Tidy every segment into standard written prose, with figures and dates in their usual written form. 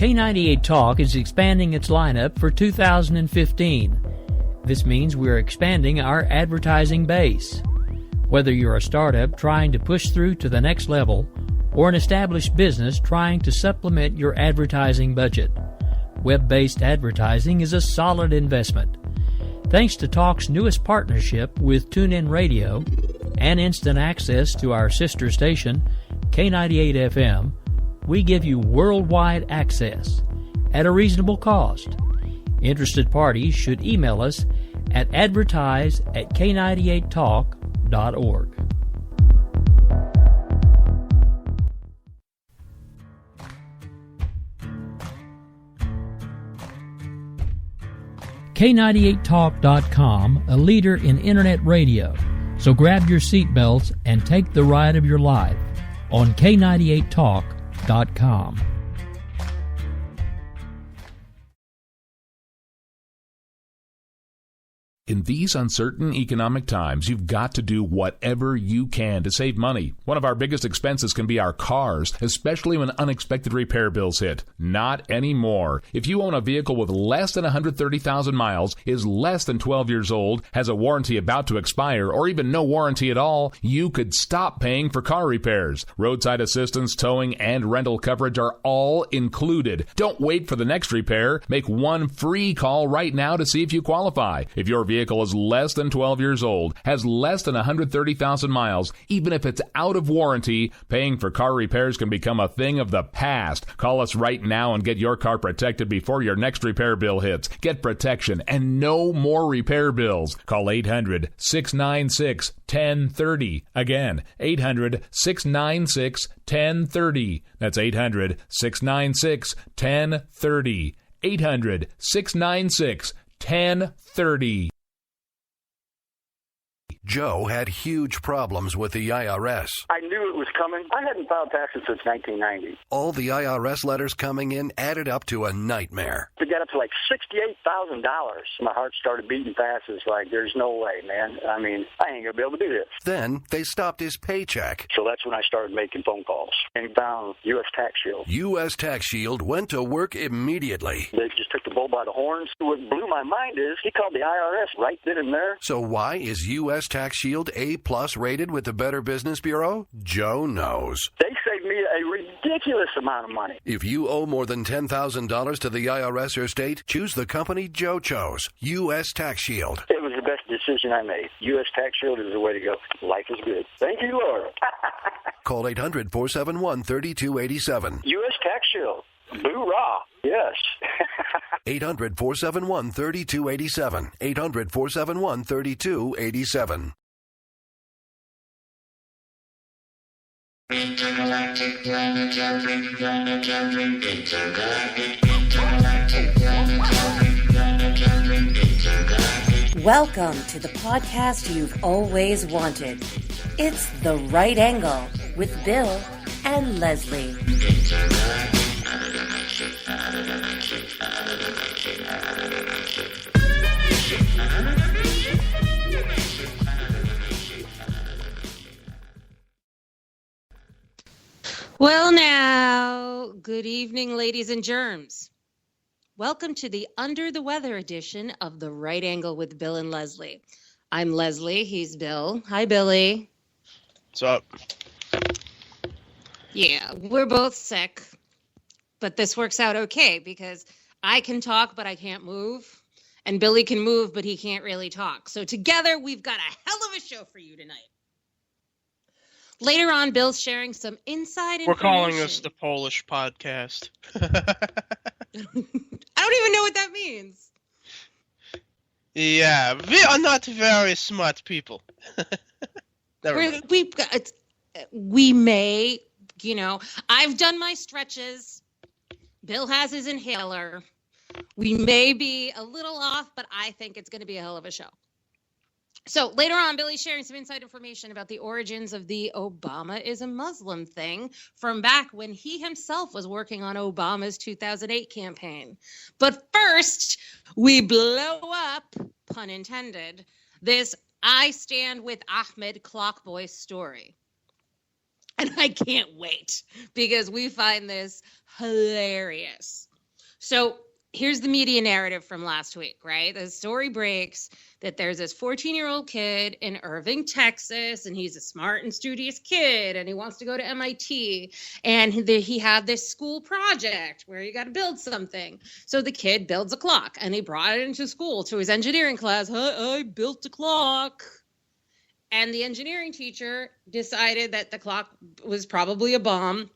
K98 Talk is expanding its lineup for 2015. This means we're expanding our advertising base. Whether you're a startup trying to push through to the next level or an established business trying to supplement your advertising budget, web-based advertising is a solid investment. Thanks to Talk's newest partnership with TuneIn Radio and instant access to our sister station, K98 FM, we give you worldwide access at a reasonable cost. Interested parties should email us at advertise@k98talk.org. K98Talk.com, a leader in internet radio. So grab your seatbelts and take the ride of your life on K98Talk.com. In these uncertain economic times, you've got to do whatever you can to save money. One of our biggest expenses can be our cars, especially when unexpected repair bills hit. Not anymore. If you own a vehicle with less than 130,000 miles, is less than 12 years old, has a warranty about to expire, or even no warranty at all, you could stop paying for car repairs. Roadside assistance, towing, and rental coverage are all included. Don't wait for the next repair. Make one free call right now to see if you qualify. If your vehicle is less than 12 years old, has less than 130,000 miles, even if it's out of warranty, paying for car repairs can become a thing of the past. Call us right now and get your car protected before your next repair bill hits. Get protection and no more repair bills. Call 800-696-1030. Again, 800-696-1030. That's 800-696-1030. 800-696-1030. Joe had huge problems with the IRS. I knew it was coming. I hadn't filed taxes since 1990. All the IRS letters coming in added up to a nightmare. To get up to like $68,000, my heart started beating fast. It's like, there's no way, man. I mean, I ain't going to be able to do this. Then they stopped his paycheck. So that's when I started making phone calls and found U.S. Tax Shield. U.S. Tax Shield went to work immediately. They just took the bull by the horns. What blew my mind is he called the IRS right then and there. So why is U.S. Tax Shield A+ rated with the Better Business Bureau? Joe knows. They saved me a ridiculous amount of money. If you owe more than $10,000 to the IRS or state, choose the company Joe chose, U.S. Tax Shield. It was the best decision I made. U.S. Tax Shield is the way to go. Life is good. Thank you, Lord. Call 800-471-3287. U.S. Tax Shield. Boo-rah. Yes. 800-471-3287. 800-471-3287. Welcome to the podcast you've always wanted. It's The Right Angle with Bill and Leslie. Well, now, good evening, ladies and germs. Welcome to the Under the Weather edition of The Right Angle with Bill and Leslie. I'm Leslie. He's Bill. Hi, Billy. What's up? Yeah, we're both sick, but this works out okay because I can talk, but I can't move, and Billy can move, but he can't really talk. So together, we've got a hell of a show for you tonight. Later on, Bill's sharing some inside information. We're calling this the Polish podcast. I don't even know what that means. Yeah, we are not very smart people. We may, I've done my stretches. Bill has his inhaler. We may be a little off, but I think it's going to be a hell of a show. So later on, Billy's sharing some inside information about the origins of the Obama is a Muslim thing from back when he himself was working on Obama's 2008 campaign. But first, we blow up, pun intended, this I Stand with Ahmed Clockboy story. And I can't wait because we find this hilarious. So here's the media narrative from last week, right? The story breaks that there's this 14-year-old kid in Irving, Texas, and he's a smart and studious kid, and he wants to go to MIT, and he had this school project where you got to build something. So the kid builds a clock, and he brought it into school to his engineering class. I built a clock. And the engineering teacher decided that the clock was probably a bomb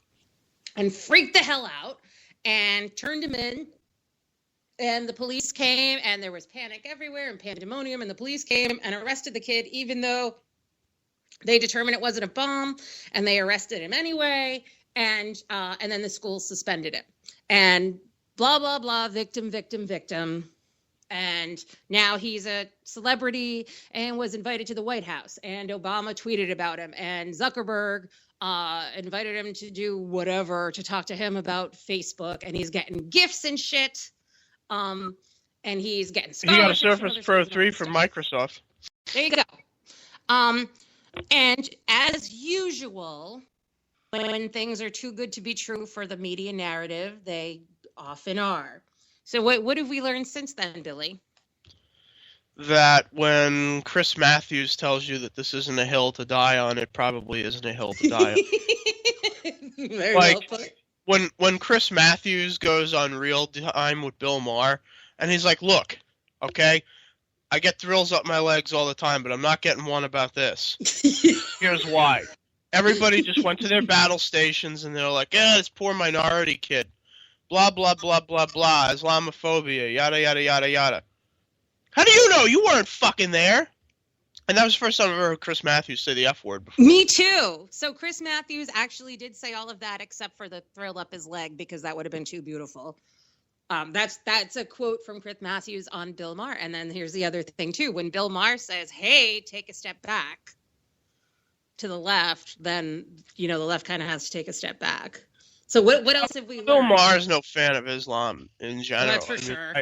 and freaked the hell out and turned him in. And the police came, and there was panic everywhere and pandemonium, and the police came and arrested the kid, even though they determined it wasn't a bomb, and they arrested him anyway, and then the school suspended him. And blah, blah, blah, victim. And now he's a celebrity and was invited to the White House, and Obama tweeted about him, and Zuckerberg invited him to do whatever, to talk to him about Facebook, and he's getting gifts and shit. And he's getting He got a Surface Pro 3 from Microsoft. There you go. And as usual, when things are too good to be true for the media narrative, they often are. So what have we learned since then, Billy? That when Chris Matthews tells you that this isn't a hill to die on, it probably isn't a hill to die on. Very Like, well put. When Chris Matthews goes on Real Time with Bill Maher, and he's like, look, okay, I get thrills up my legs all the time, but I'm not getting one about this. Here's why. Everybody just went to their battle stations, and they're like, yeah, this poor minority kid. Blah, blah, blah, blah, blah, Islamophobia, yada, yada, yada, yada. How do you know? You weren't fucking there. And that was the first time I've ever heard Chris Matthews say the F word before. Me too. So Chris Matthews actually did say all of that except for the thrill up his leg, because that would have been too beautiful. That's a quote from Chris Matthews on Bill Maher. And then here's the other thing too. When Bill Maher says, hey, take a step back to the left, then, the left kind of has to take a step back. So what else have we learned? Bill Maher is no fan of Islam in general. That's for sure.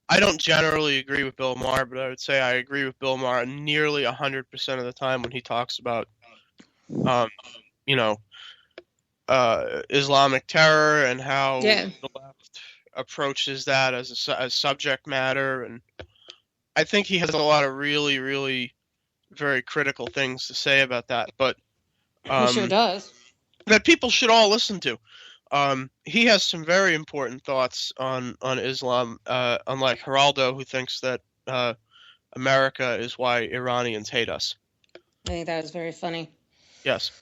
I don't generally agree with Bill Maher, but I would say I agree with Bill Maher nearly 100% of the time when he talks about, Islamic terror and how the left approaches that as subject matter. And I think he has a lot of really, really very critical things to say about that. But he sure does. That people should all listen to. He has some very important thoughts on Islam, unlike Geraldo, who thinks that America is why Iranians hate us. I think that was very funny. Yes.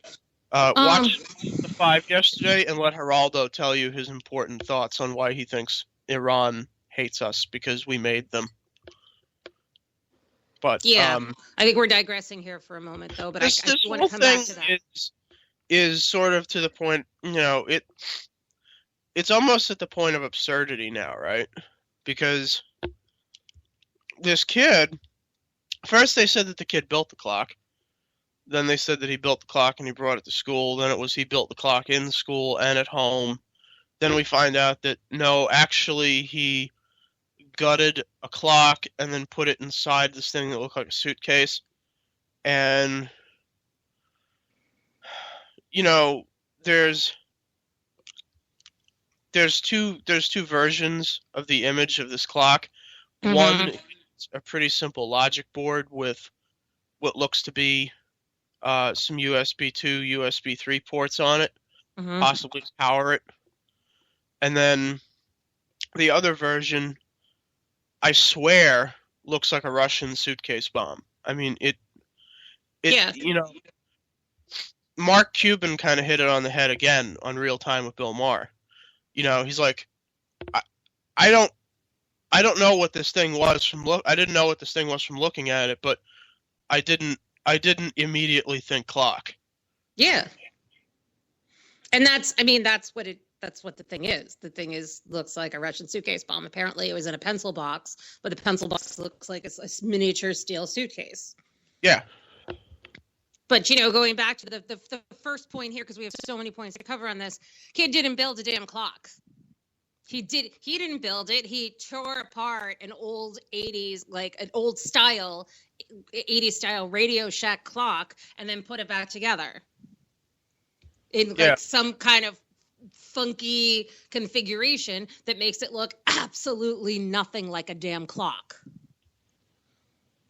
Watch the 5 yesterday and let Geraldo tell you his important thoughts on why he thinks Iran hates us, because we made them. But yeah, I think we're digressing here for a moment, though. But I want to come back to that. Is sort of to the point, it's almost at the point of absurdity now, right? Because this kid, first they said that the kid built the clock. Then they said that he built the clock and he brought it to school. Then it was he built the clock in school and at home. Then we find out that, no, actually he gutted a clock and then put it inside this thing that looked like a suitcase. And there's two versions of the image of this clock. Mm-hmm. One is a pretty simple logic board with what looks to be some USB 2, USB 3 ports on it, possibly power it. And then the other version, I swear, looks like a Russian suitcase bomb. I mean, Mark Cuban kind of hit it on the head again on Real Time with Bill Maher. He's like, I don't know what this thing was I didn't know what this thing was from looking at it, but I didn't immediately think clock. Yeah. And that's what the thing is. The thing looks like a Russian suitcase bomb. Apparently it was in a pencil box, but the pencil box looks like a miniature steel suitcase. Yeah. But, going back to the first point here, because we have so many points to cover on this, kid didn't build a damn clock. He didn't build it. He tore apart an old 80s, like an old style, 80s style Radio Shack clock and then put it back together in some kind of funky configuration that makes it look absolutely nothing like a damn clock.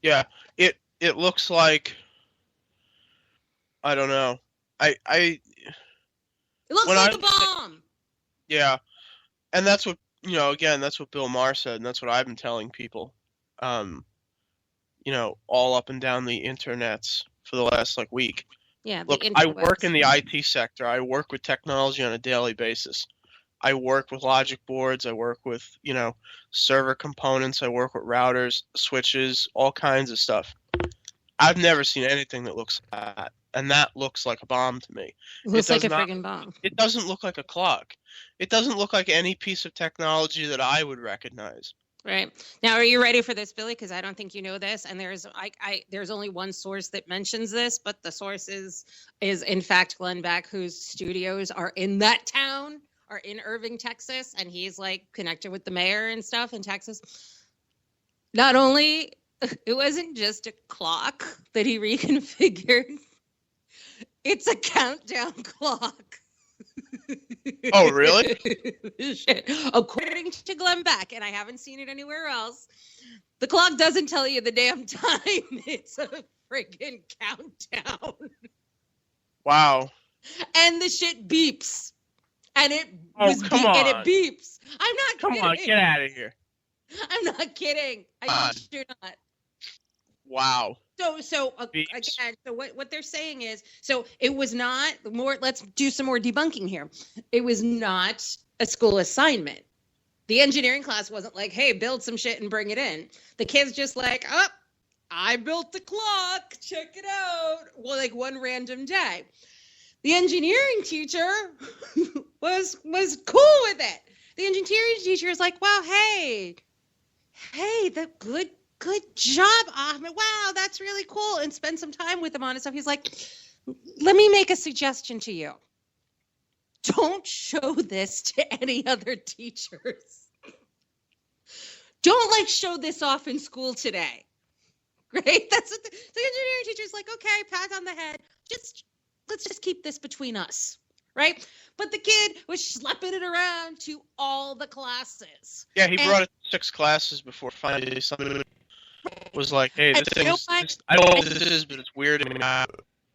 Yeah, it looks like, I don't know. It looks like a bomb. Yeah, and that's what, again, that's what Bill Maher said, and that's what I've been telling people, all up and down the internets for the last week. Yeah, look, I work in the IT sector. I work with technology on a daily basis. I work with logic boards. I work with, server components. I work with routers, switches, all kinds of stuff. I've never seen anything that looks like that. And that looks like a bomb to me. It looks like a friggin' bomb. It doesn't look like a clock. It doesn't look like any piece of technology that I would recognize. Right. Now, are you ready for this, Billy? Because I don't think you know this. And there's only one source that mentions this, but the source is in fact Glenn Beck, whose studios are in that town, are in Irving, Texas. And he's connected with the mayor and stuff in Texas. Not only, it wasn't just a clock that he reconfigured. It's a countdown clock. Oh, really? Shit. According to Glenn Beck, and I haven't seen it anywhere else, the clock doesn't tell you the damn time. It's a friggin' countdown. Wow. And the shit beeps. And it and it beeps. I'm not kidding. Come on, get out of here. I'm not kidding. I do not. Wow. So again, so what they're saying is, so it was not more. Let's do some more debunking here. It was not a school assignment. The engineering class wasn't like, hey, build some shit and bring it in. The kid's just like, oh, I built the clock. Check it out. Well, one random day. The engineering teacher was cool with it. The engineering teacher is like, wow, hey, the good job, Ahmed. Wow, that's really cool. And spend some time with him on it stuff. He's like, let me make a suggestion to you. Don't show this to any other teachers. Don't show this off in school today. Right? That's what the engineering teacher's like, okay, pat on the head. Let's just keep this between us. Right? But the kid was schlepping it around to all the classes. Yeah, he brought it to 6 classes before finally somebody was like, hey, this thing's, I don't know what this is, but it's weird.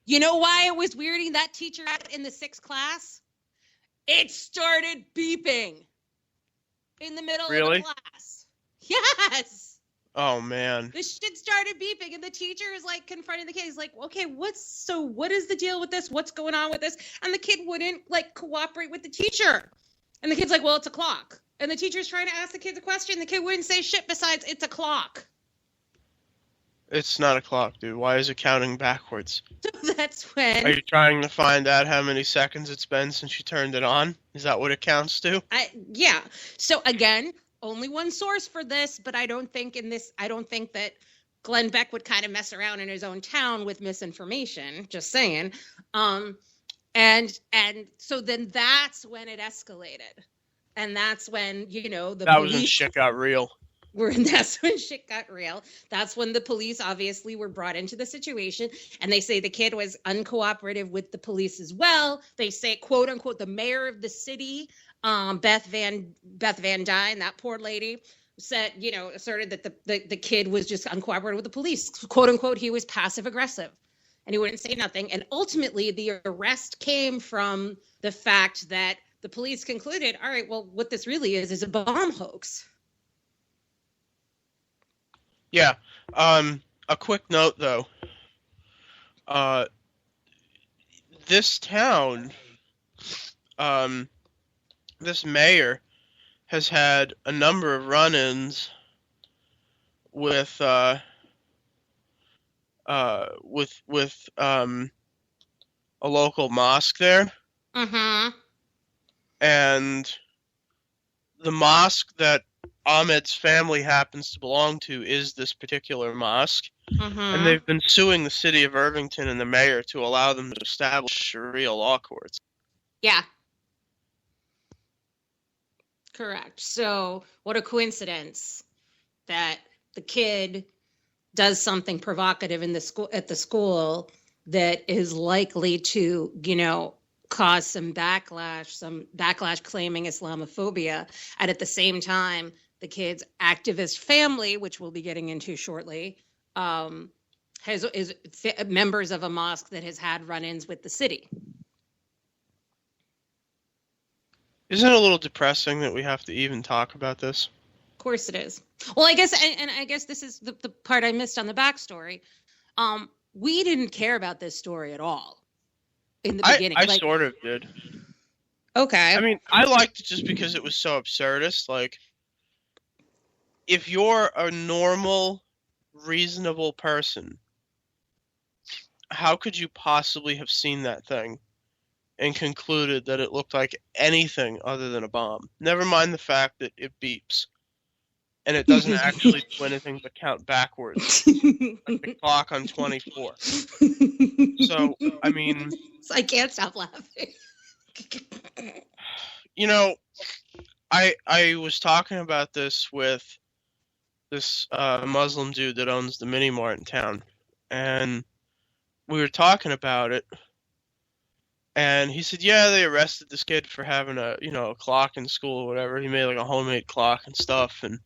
You know why it was weirding that teacher out in the 6th class? It started beeping in the middle of the class. Yes. Oh, man. The shit started beeping, and the teacher is confronting the kid. He's like, okay, what is the deal with this? What's going on with this? And the kid wouldn't cooperate with the teacher. And the kid's like, well, it's a clock. And the teacher's trying to ask the kid a question. The kid wouldn't say shit besides it's a clock. It's not a clock, dude. Why is it counting backwards? So that's when... Are you trying to find out how many seconds it's been since you turned it on? Is that what it counts to? Yeah. So again, only one source for this, but I don't think that Glenn Beck would kind of mess around in his own town with misinformation. Just saying. And so then that's when it escalated. And that's when, that was when shit got real. That's when shit got real. That's when the police obviously were brought into the situation. And they say the kid was uncooperative with the police as well. They say, quote unquote, the mayor of the city, Beth Van Dyne, that poor lady, said, asserted that the kid was just uncooperative with the police. Quote unquote, he was passive aggressive and he wouldn't say nothing. And ultimately the arrest came from the fact that the police concluded, all right, well, what this really is a bomb hoax. Yeah. A quick note, though. This town, this mayor has had a number of run-ins with a local mosque there. Mm-hmm. And the mosque that Ahmed's family happens to belong to is this particular mosque. Mm-hmm. And they've been suing the city of Irvington and the mayor to allow them to establish Sharia law courts. Yeah. Correct. So what a coincidence that the kid does something provocative in the school, at the school, that is likely to, caused some backlash claiming Islamophobia. And at the same time, the kid's activist family, which we'll be getting into shortly, is members of a mosque that has had run-ins with the city. Isn't it a little depressing that we have to even talk about this? Of course it is. Well, I guess, and I guess this is the part I missed on the backstory. We didn't care about this story at all in the beginning. I sort of did. Okay. I mean, I liked it just because it was so absurdist. Like, if you're a normal, reasonable person, how could you possibly have seen that thing and concluded that it looked like anything other than a bomb? Never mind the fact that it beeps. And it doesn't actually do anything but count backwards, like the clock on 24. So, I mean... I can't stop laughing. You know, I was talking about this with this Muslim dude that owns the mini mart in town. And we were talking about it. And he said, yeah, they arrested this kid for having a clock in school or whatever. He made like a homemade clock and stuff. And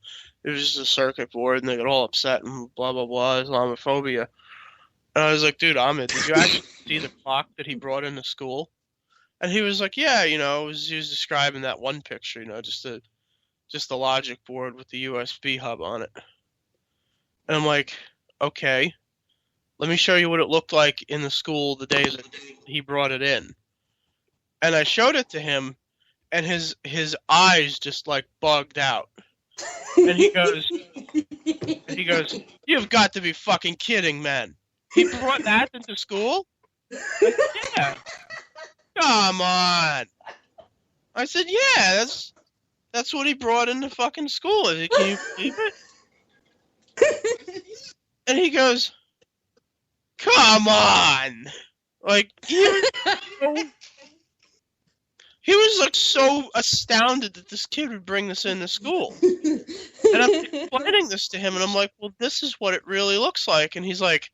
it was just a circuit board, and they got all upset and blah, blah, blah, Islamophobia. And I was like, dude, Ahmed, did you actually see the clock that he brought into school? And he was like, yeah, he was describing that one picture, just the logic board with the USB hub on it. And I'm like, okay, let me show you what it looked like in the school the day that he brought it in. And I showed it to him, and his eyes just like bugged out. And he goes, you've got to be fucking kidding, man. He brought that into school? I said, yeah. Come on. I said, yeah, that's what he brought into fucking school. Can you believe it? And he goes, come on. Like, he was like so astounded that this kid would bring this into school. And I'm explaining this to him, and I'm like, well, this is what it really looks like. And he's like,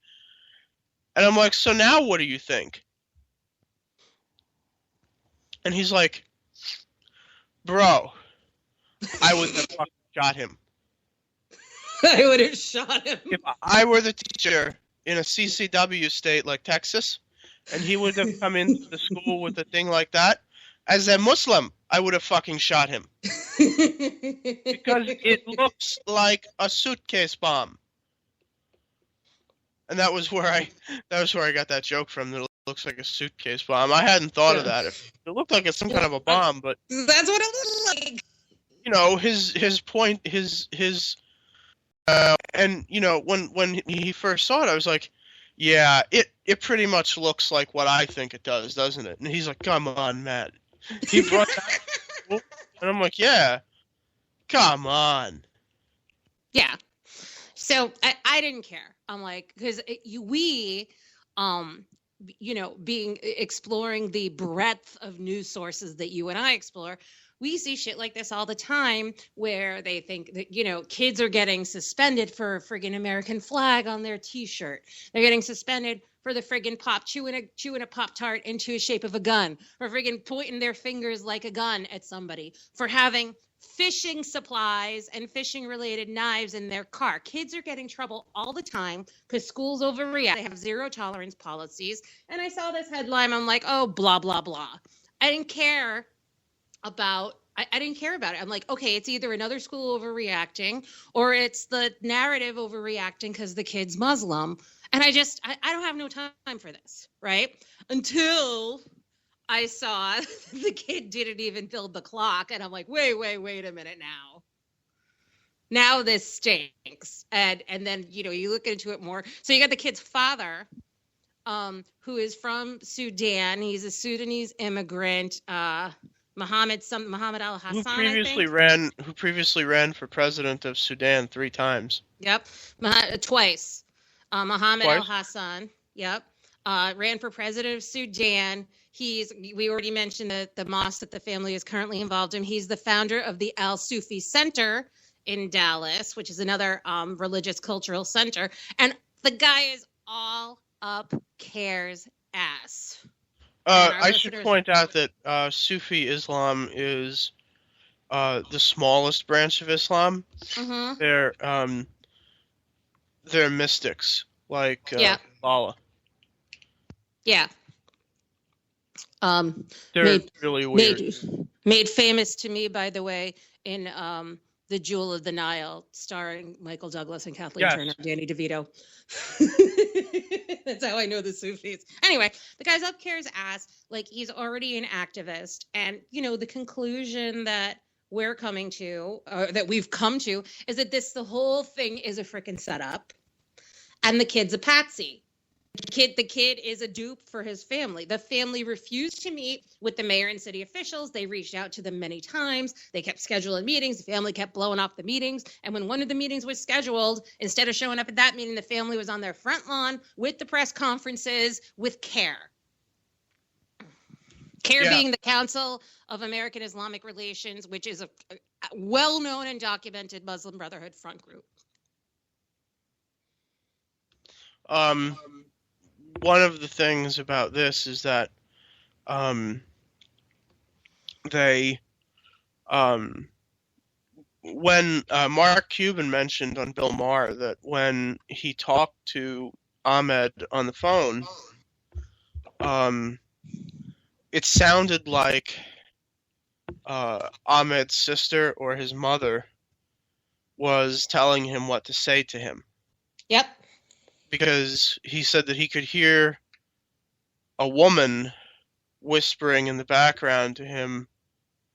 and I'm like, so now what do you think? And he's like, bro, I would have fucking shot him. I would have shot him. If I were the teacher in a CCW state like Texas, and he would have come into the school with a thing like that, as a Muslim, I would have fucking shot him. Because it looks like a suitcase bomb. And that was where I got that joke from, that it looks like a suitcase bomb. I hadn't thought of that. It looked like it's some kind of a bomb, but that's what it looked like. His point, and when he first saw it, I was like, yeah, it pretty much looks like what I think it does, doesn't it? And he's like, come on, man. He brought that, and I'm like, yeah, come on. Yeah. So I didn't care. I'm like, because exploring the breadth of news sources that you and I explore, we see shit like this all the time where they think that, kids are getting suspended for a friggin' American flag on their T-shirt. They're getting suspended for the friggin' chewing a Pop-Tart into a shape of a gun, or friggin' pointing their fingers like a gun at somebody, for having fishing supplies and fishing-related knives in their car. Kids are getting trouble all the time because schools overreact. They have zero-tolerance policies. And I saw this headline. I'm like, oh, blah, blah, blah. I didn't care about it. I'm like, okay, it's either another school overreacting or it's the narrative overreacting because the kid's Muslim. And I don't have no time for this, right? Until I saw the kid didn't even build the clock. And I'm like, wait a minute now. Now this stinks. And then, you look into it more. So you got the kid's father, who is from Sudan. He's a Sudanese immigrant, Mohammed al-Hassan, who previously ran for president of Sudan 3 times. Yep. Twice. Mohammed al-Hassan. Yep. Ran for president of Sudan. We already mentioned the mosque that the family is currently involved in. He's the founder of the Al-Sufi Center in Dallas, which is another religious cultural center. And the guy is all up CARE's ass. I should point out that Sufi Islam is the smallest branch of Islam. Mm-hmm. They're mystics, like Allah. Yeah. They're really weird. Made famous to me, by the way, in The Jewel of the Nile, starring Michael Douglas and Kathleen Turner, Danny DeVito. That's how I know the Sufis. Anyway, the guy's up Kara's ass like he's already an activist. And, the conclusion that we're coming to, that we've come to, is that the whole thing is a freaking setup. And the kid's a patsy. The kid is a dupe for his family. The family refused to meet with the mayor and city officials. They reached out to them many times. They kept scheduling meetings. The family kept blowing off the meetings. And when one of the meetings was scheduled, instead of showing up at that meeting, the family was on their front lawn with the press conferences with CARE. CARE being the Council of American Islamic Relations, which is a well-known and documented Muslim Brotherhood front group. One of the things about this is that when Mark Cuban mentioned on Bill Maher that when he talked to Ahmed on the phone, it sounded like Ahmed's sister or his mother was telling him what to say to him. Yep. Because he said that he could hear a woman whispering in the background to him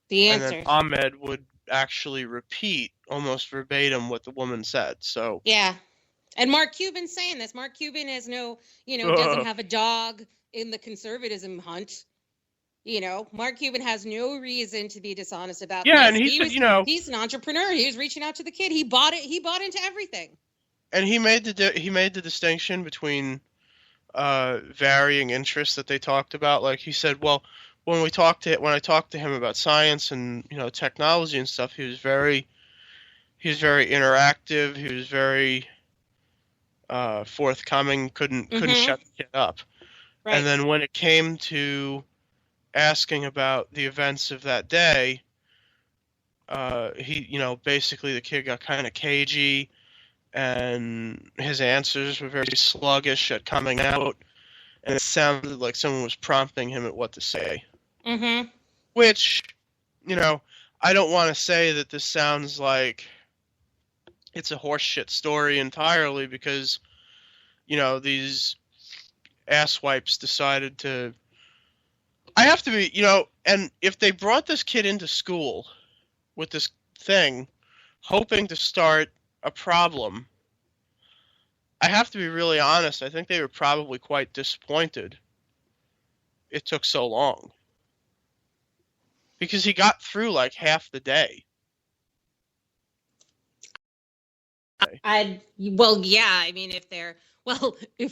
the answer. And then Ahmed would actually repeat almost verbatim what the woman said. So yeah. And Mark Cuban's saying this. Mark Cuban has doesn't have a dog in the conservatism hunt. Mark Cuban has no reason to be dishonest about this. And he's an entrepreneur. He was reaching out to the kid. He bought it. He bought into everything. And he made the distinction between varying interests that they talked about. Like he said, well, when I talked to him about science and technology and stuff, he was very interactive. He was very forthcoming. Couldn't shut the kid up. Right. And then when it came to asking about the events of that day, he basically the kid got kind of cagey. And his answers were very sluggish at coming out, and it sounded like someone was prompting him at what to say. Mm-hmm. Which, I don't want to say that this sounds like it's a horseshit story entirely because, these asswipes decided to... I have to be, and if they brought this kid into school with this thing, hoping to start a problem, I have to be really honest. I think they were probably quite disappointed it took so long. Because he got through like half the day. If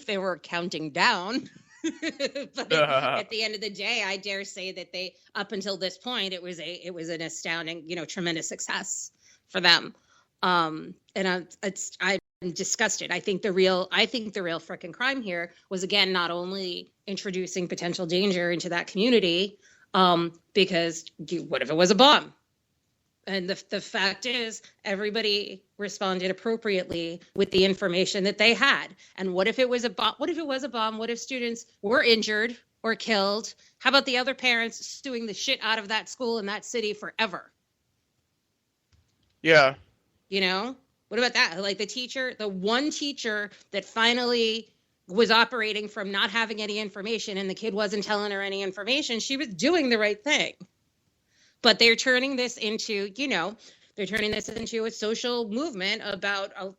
they were counting down. But at the end of the day, I dare say that they, up until this point, it was an astounding, tremendous success for them. And I'm disgusted. I think the real frickin' crime here was, again, not only introducing potential danger into that community, because what if it was a bomb? And the fact is, everybody responded appropriately with the information that they had. And what if it was a bomb? What if students were injured or killed? How about the other parents suing the shit out of that school in that city forever? Yeah. What about that? Like the one teacher that finally was operating from not having any information and the kid wasn't telling her any information, she was doing the right thing. But they're turning this into, a social movement about, a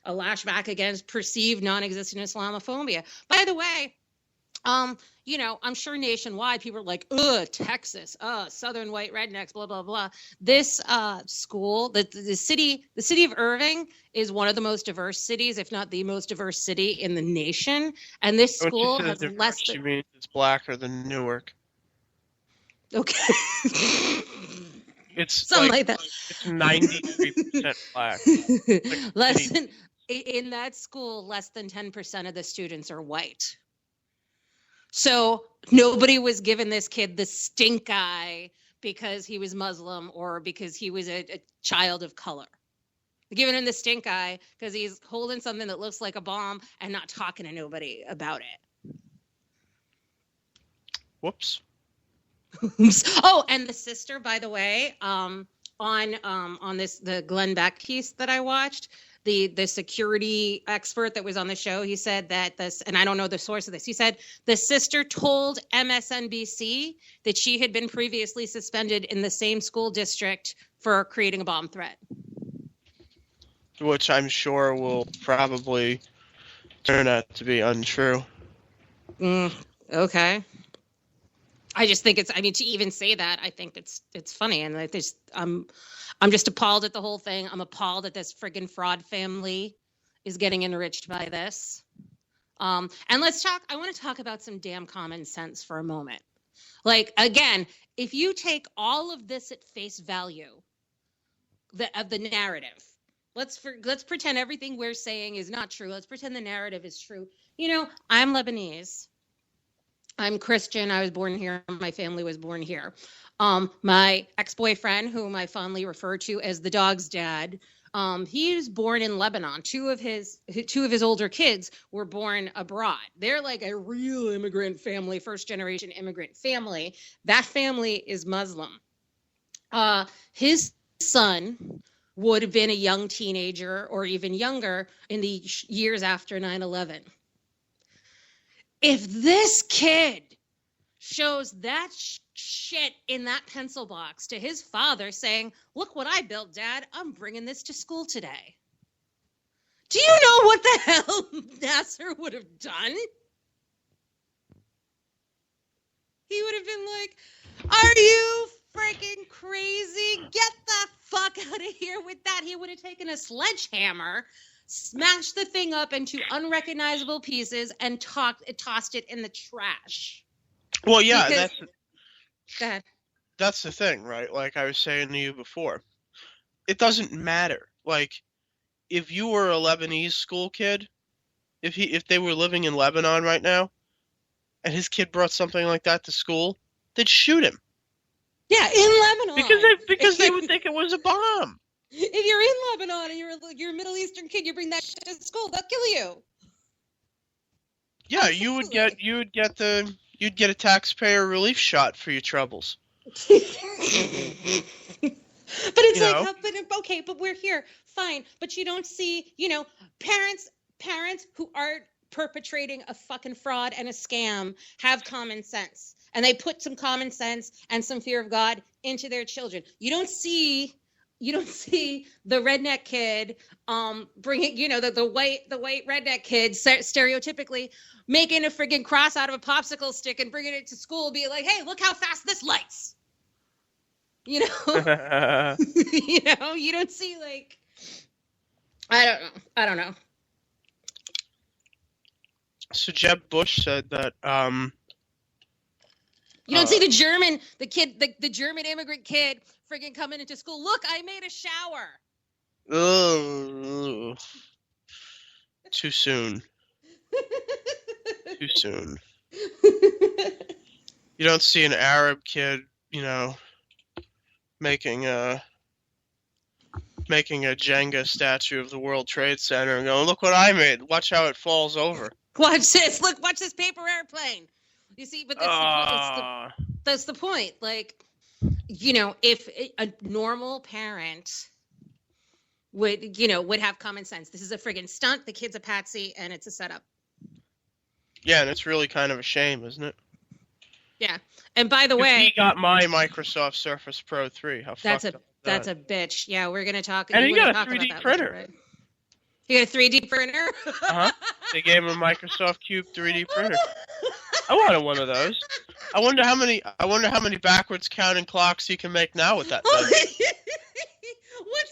lashback against perceived non-existent Islamophobia. By the way, I'm sure nationwide people are like, Texas, Southern white rednecks, blah, blah, blah. This school, the city of Irving is one of the most diverse cities, if not the most diverse city in the nation. And this school has less than... She means it's blacker than Newark. Okay. It's something like that. It's 93% black. Less than, in that school, less than 10% of the students are white. So nobody was giving this kid the stink eye because he was Muslim or because he was a child of color. They're giving him the stink eye because he's holding something that looks like a bomb and not talking to nobody about it. Whoops. Oh, and the sister, by the way, on the Glenn Beck piece that I watched, the security expert that was on the show, he said that this, and I don't know the source of this, he said the sister told MSNBC that she had been previously suspended in the same school district for creating a bomb threat. Which I'm sure will probably turn out to be untrue. Okay. I just think to even say that, I think it's funny. And I'm just appalled at the whole thing. I'm appalled that this friggin' fraud family is getting enriched by this. And I want to talk about some damn common sense for a moment. Like, again, if you take all of this at face value of the narrative, let's pretend everything we're saying is not true. Let's pretend the narrative is true. I'm Lebanese. I'm Christian. I was born here. My family was born here. My ex-boyfriend, whom I fondly refer to as the dog's dad, he was born in Lebanon. Two of his older kids were born abroad. They're like a real immigrant family, first-generation immigrant family. That family is Muslim. His son would have been a young teenager or even younger in the years after 9/11. If this kid shows that shit in that pencil box to his father saying, "Look what I built, Dad. I'm bringing this to school today." Do you know what the hell Nasser would have done? He would have been like, "Are you freaking crazy? Get the fuck out of here with that." He would have taken a sledgehammer, smashed the thing up into unrecognizable pieces, and tossed it in the trash. Well, yeah, that's the thing, right? Like I was saying to you before, it doesn't matter. Like, if you were a Lebanese school kid, if they were living in Lebanon right now, and his kid brought something like that to school, they'd shoot him. Yeah, in Lebanon. Because they would think it was a bomb. If you're in Lebanon and you're a Middle Eastern kid, you bring that shit to school, they'll kill you. Yeah, Absolutely. you'd get a taxpayer relief shot for your troubles. But it's okay, but we're here, fine. But you don't see, parents who aren't perpetrating a fucking fraud and a scam have common sense, and they put some common sense and some fear of God into their children. You don't see the redneck kid bringing, the white redneck kid stereotypically making a friggin' cross out of a popsicle stick and bringing it to school, be like, "Hey, look how fast this lights." You don't see, like, I don't know. So Jeb Bush said that you don't see the German immigrant kid friggin' coming into school. "Look, I made a shower." Ugh. Too soon. Too soon. You don't see an Arab kid, making a Jenga statue of the World Trade Center and going, "Look what I made. Watch how it falls over." Watch this. Look, watch this paper airplane. You see, but that's the point. Like, if a normal parent would have common sense. This is a friggin' stunt. The kid's a patsy, and it's a setup. Yeah, and it's really kind of a shame, isn't it? Yeah. And by the way, he got my Microsoft Surface Pro 3. How that's fucked up that's a bitch. Yeah, we're gonna talk. And he got a talk 3D about that printer. later, right? You got a 3D printer? They gave him a Microsoft Cube 3D printer. I wanted one of those. I wonder how many backwards counting clocks he can make now with that thing. What's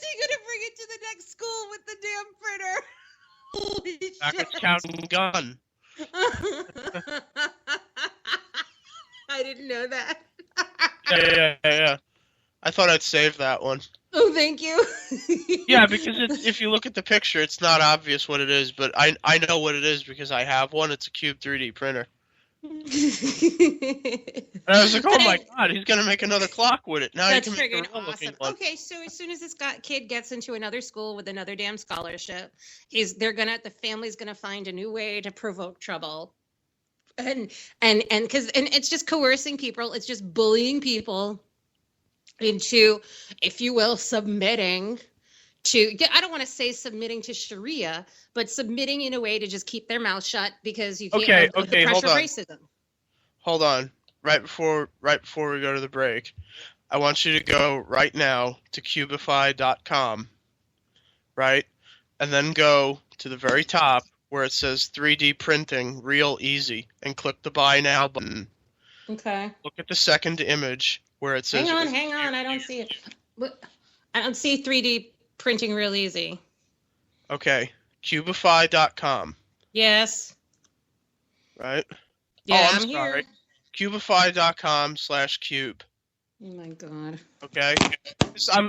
he gonna bring it to the next school with the damn printer? Holy Backwards shit. counting gun. I didn't know that. Yeah. I thought I'd save that one. Oh, thank you. Yeah, because if you look at the picture, it's not obvious what it is, but I know what it is because I have one. It's a Cube 3D printer. And I was like, oh my God, he's going to make another clock with it. Now That's you can make friggin' a real-looking awesome. one. Okay, so as soon as this kid gets into another school with another damn scholarship, the family's gonna find a new way to provoke trouble, and it's just coercing people. It's just bullying people into, if you will, submitting to. I don't want to say submitting to Sharia, but submitting in a way to just keep their mouth shut because you can't the pressure hold of on. racism. Hold on. Right before we go to the break, I want you to go right now to Cubify.com, right? And then go to the very top where it says 3D printing, real easy, and click the Buy Now button. Okay. Look at the second image where it says... Hang on, I don't see it. I don't see 3D printing real easy. Okay, Cubify.com. Yes. Right? Yeah, I'm I'm sorry. here. Cubify.com/cube. Oh my God. Okay?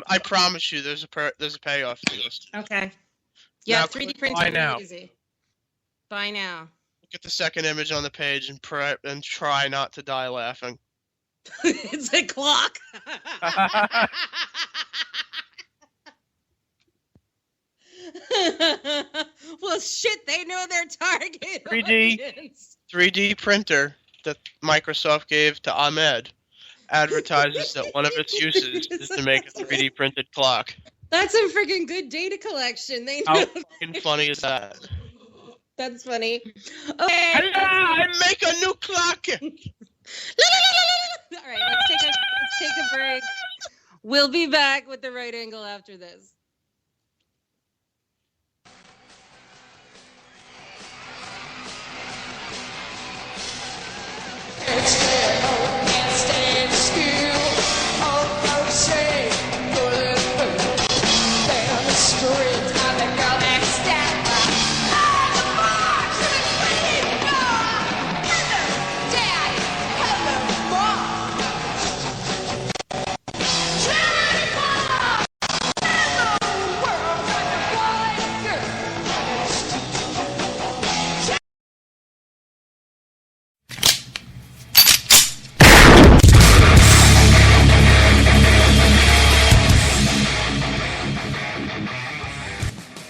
I promise you there's a payoff to this. Okay. Yeah, Now 3D click printing Buy real Now. easy. Buy now. Look at the second image on the page and try not to die laughing. It's a clock. Well, shit, they know their target 3D audience. 3D printer that Microsoft gave to Ahmed advertises that one of its uses is to make a 3D printed clock. That's a freaking good data collection. They know. How fucking funny is that? That's funny. Okay. I make a new clock. All right, let's take a break. We'll be back with the right angle after this.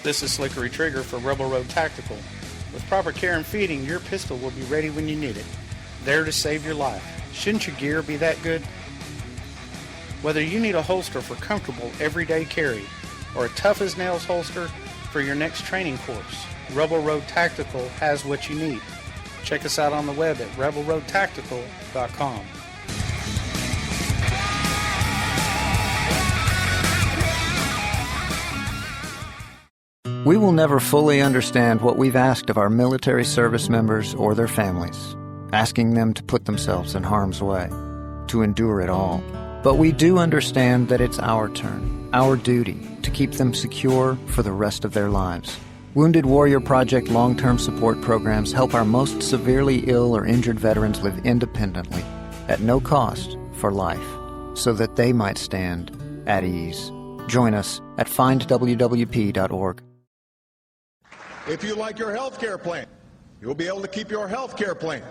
This is Slickery Trigger for Rebel Road Tactical. With proper care and feeding, your pistol will be ready when you need it. There to save your life. Shouldn't your gear be that good? Whether you need a holster for comfortable everyday carry or a tough-as-nails holster for your next training course, Rebel Road Tactical has what you need. Check us out on the web at rebelroadtactical.com. We will never fully understand what we've asked of our military service members or their families, asking them to put themselves in harm's way, to endure it all. But we do understand that it's our turn, our duty, to keep them secure for the rest of their lives. Wounded Warrior Project long-term support programs help our most severely ill or injured veterans live independently, at no cost, for life, so that they might stand at ease. Join us at findwwp.org. If you like your health care plan, you'll be able to keep your health care plan.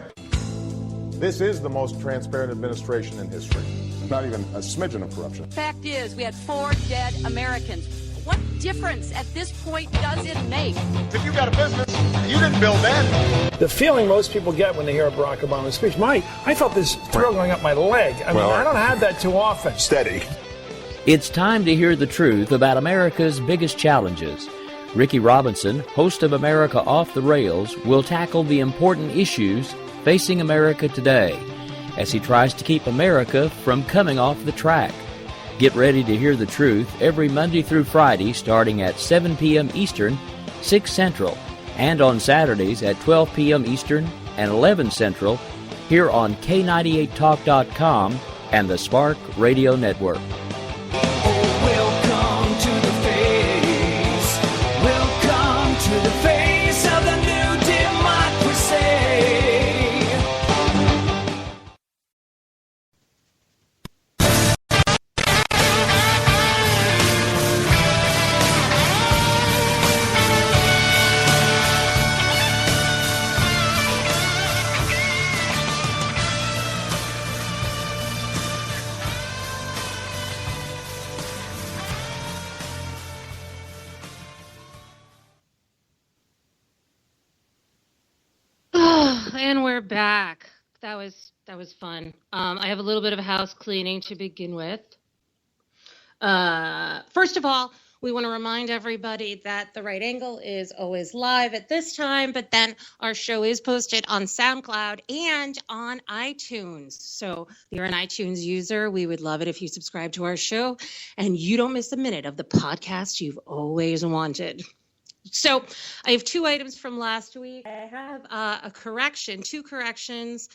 This is the most transparent administration in history. Not even a smidgen of corruption. Fact is, we had 4 dead Americans. What difference at this point does it make? If you got a business, you didn't build that. The feeling most people get when they hear Barack Obama's speech, I felt this thrill going up my leg. I don't have that too often. Steady. It's time to hear the truth about America's biggest challenges. Ricky Robinson, host of America Off the Rails, will tackle the important issues facing America today as he tries to keep America from coming off the track. Get ready to hear the truth every Monday through Friday starting at 7 p.m. Eastern, 6 Central, and on Saturdays at 12 p.m. Eastern and 11 Central here on K98Talk.com and the Spark Radio Network. To the face of the new democracy. we're back. That was fun. I have a little bit of house cleaning to begin with. First of all, we want to remind everybody that The Right Angle is always live at this time, but then our show is posted on SoundCloud and on iTunes. So if you're an iTunes user, we would love it if you subscribe to our show and you don't miss a minute of the podcast you've always wanted. So I have two items from last week. I have two corrections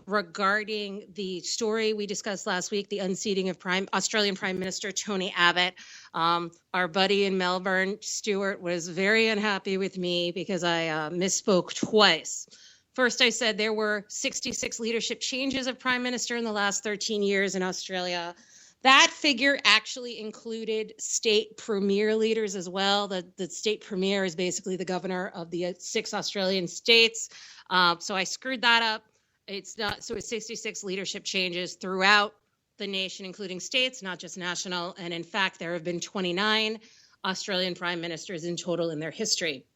regarding the story we discussed last week, the unseating of Australian Prime Minister Tony Abbott. Our buddy in Melbourne, Stuart, was very unhappy with me because I misspoke twice. First, I said there were 66 leadership changes of Prime Minister in the last 13 years in Australia. That figure actually included state premier leaders as well. The state premier is basically the governor of the 6 Australian states. So I screwed that up. It's 66 leadership changes throughout the nation, including states, not just national. And in fact, there have been 29 Australian prime ministers in total in their history.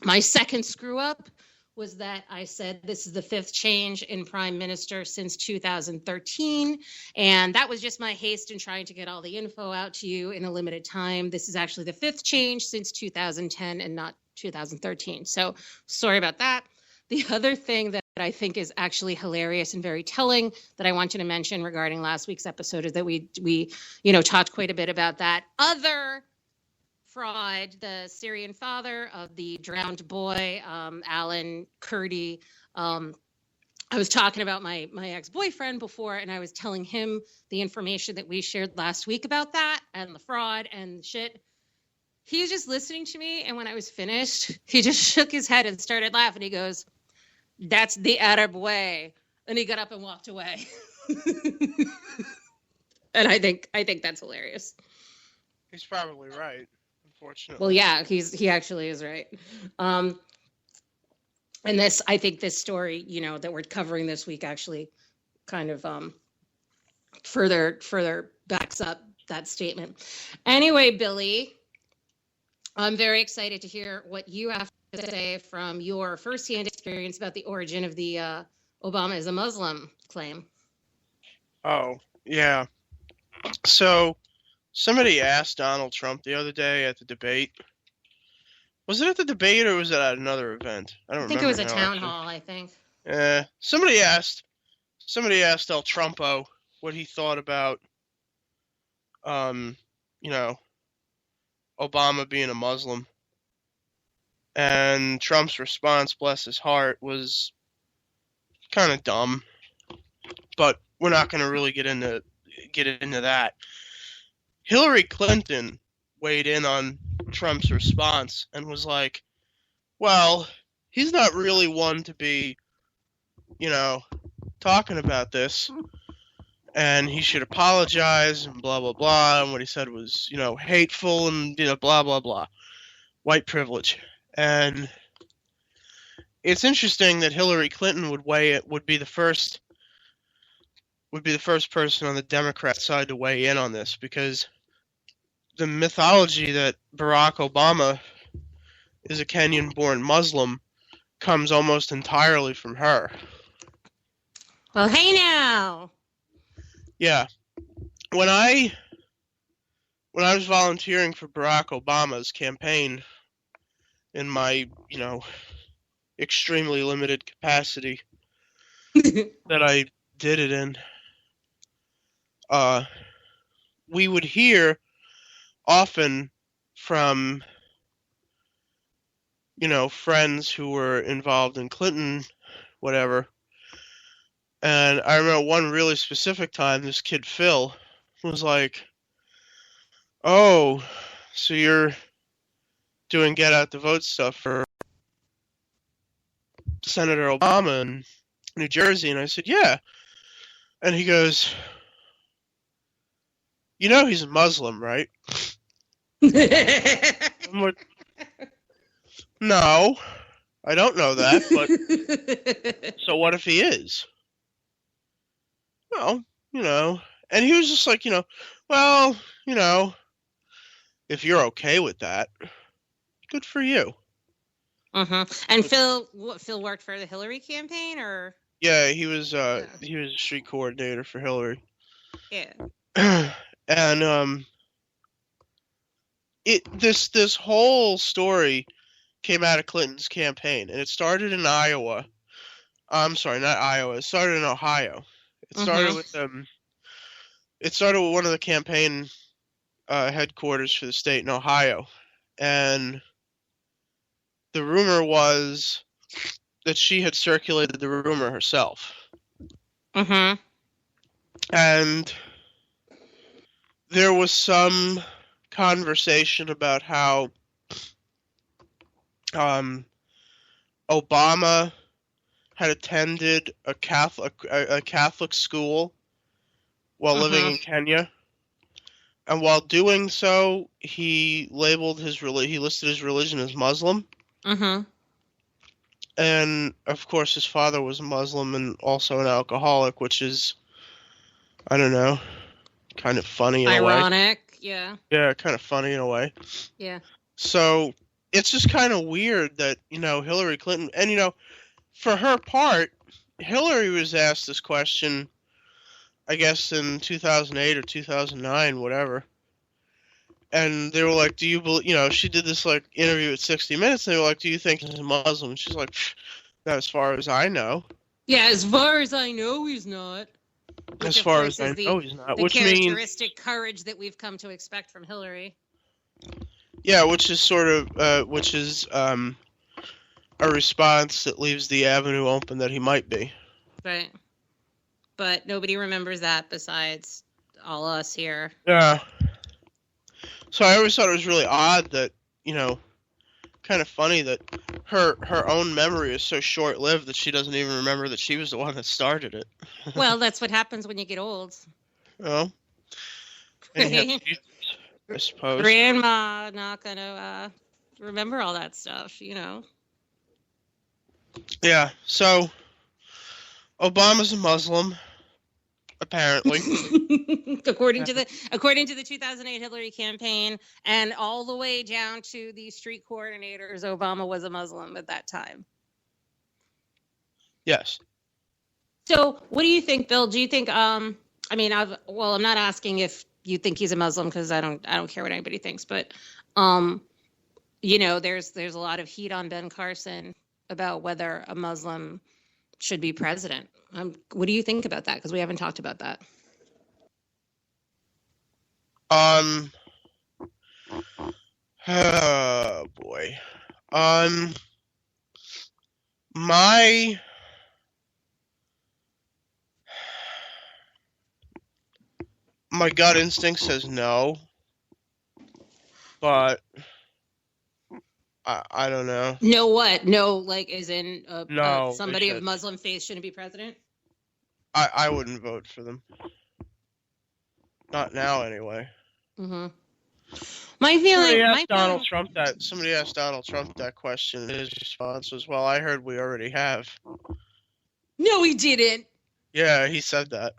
My second screw up was that I said this is the 5th change in prime minister since 2013. And that was just my haste in trying to get all the info out to you in a limited time. This is actually the 5th change since 2010 and not 2013. So sorry about that. The other thing that I think is actually hilarious and very telling that I want you to mention regarding last week's episode is that we talked quite a bit about that other fraud, the Syrian father of the drowned boy, Alan Kurdi. I was talking about my ex-boyfriend before, and I was telling him the information that we shared last week about that and the fraud and shit. He was just listening to me, and when I was finished, he just shook his head and started laughing. He goes, "That's the Arab way," and he got up and walked away. And I think that's hilarious. He's probably right. Unfortunately. Well, yeah, he actually is right. And I think this story, that we're covering this week actually kind of further backs up that statement. Anyway, Billy, I'm very excited to hear what you have to say from your firsthand experience about the origin of the Obama is a Muslim claim. Oh, yeah. So somebody asked Donald Trump the other day at the debate. Was it at the debate or was it at another event? I don't remember. I think it was a town hall, I think. Somebody asked El Trumpo what he thought about, Obama being a Muslim. And Trump's response, bless his heart, was kind of dumb. But we're not going to really get into that. Hillary Clinton weighed in on Trump's response and was like, well, he's not really one to be, talking about this, and he should apologize and blah, blah, blah, and what he said was, hateful and, blah, blah, blah. White privilege. And it's interesting that Hillary Clinton would be the first person on the Democrat side to weigh in on this, because the mythology that Barack Obama is a Kenyan-born Muslim comes almost entirely from her. Well, hey now. Yeah. When I was volunteering for Barack Obama's campaign in my, extremely limited capacity that I did it in, we would hear often from, friends who were involved in Clinton, whatever. And I remember one really specific time, this kid Phil was like, oh, so you're doing get out the vote stuff for Senator Obama in New Jersey? And I said, yeah. And he goes, he's a Muslim, right? No, I don't know that, but so what if he is? Well, and he was just like, well, if you're okay with that, good for you. And Phil worked for the Hillary campaign, or? Yeah, he was a street coordinator for Hillary. Yeah. And this whole story came out of Clinton's campaign, and it started in Iowa. I'm sorry, not Iowa. It started in Ohio. It started with It started with one of the campaign headquarters for the state in Ohio, and the rumor was that she had circulated the rumor herself. And there was some conversation about how Obama had attended a Catholic school while living in Kenya, and while doing so, he listed his religion as Muslim. And of course, his father was a Muslim and also an alcoholic, which is, I don't know, kind of funny in a way. Ironic, yeah. Yeah, kind of funny in a way. Yeah. So it's just kind of weird that, Hillary Clinton, and, for her part, Hillary was asked this question, I guess in 2008 or 2009, whatever. And they were like, do you believe, she did this like interview at 60 Minutes. And they were like, do you think he's a Muslim? And she's like, not as far as I know. Yeah, as far as I know, he's not. As far as I know, he's not. The Which means characteristic courage that we've come to expect from Hillary. Yeah, which is a response that leaves the avenue open that he might be. Right. But nobody remembers that besides all us here. Yeah. So I always thought it was really odd that, kind of funny that her own memory is so short-lived that she doesn't even remember that she was the one that started it. Well, that's what happens when you get old. Oh. I suppose. Grandma not gonna remember all that stuff, Yeah, so Obama's a Muslim, apparently. according to the 2008 Hillary campaign, and all the way down to the street coordinators, Obama was a Muslim at that time. Yes. So, what do you think, Bill? Do you think? I'm not asking if you think he's a Muslim, because I don't care what anybody thinks, but there's a lot of heat on Ben Carson about whether a Muslim should be president. What do you think about that? Because we haven't talked about that. Oh boy. My gut instinct says no, but I don't know. No what? No, like as in no, somebody of Muslim faith shouldn't be president? I wouldn't vote for them. Not now, anyway. Mm-hmm. My feeling. Somebody asked Donald Trump that question, and his response was, "Well, I heard we already have." No, he didn't. Yeah, he said that.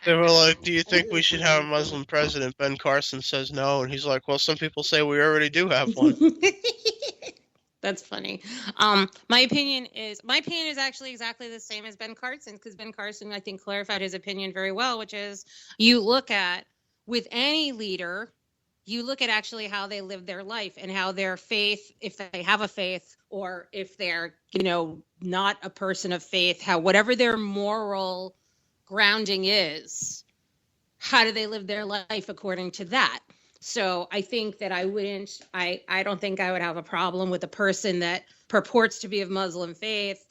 They were like, "Do you think we should have a Muslim president?" Ben Carson says no, and he's like, "Well, some people say we already do have one." That's funny. My opinion is actually exactly the same as Ben Carson, because Ben Carson, I think, clarified his opinion very well, which is you look at, with any leader, you look at actually how they live their life and how their faith, if they have a faith, or if they're, not a person of faith, whatever their moral grounding is, how do they live their life according to that? So I think that I don't think I would have a problem with a person that purports to be of Muslim faith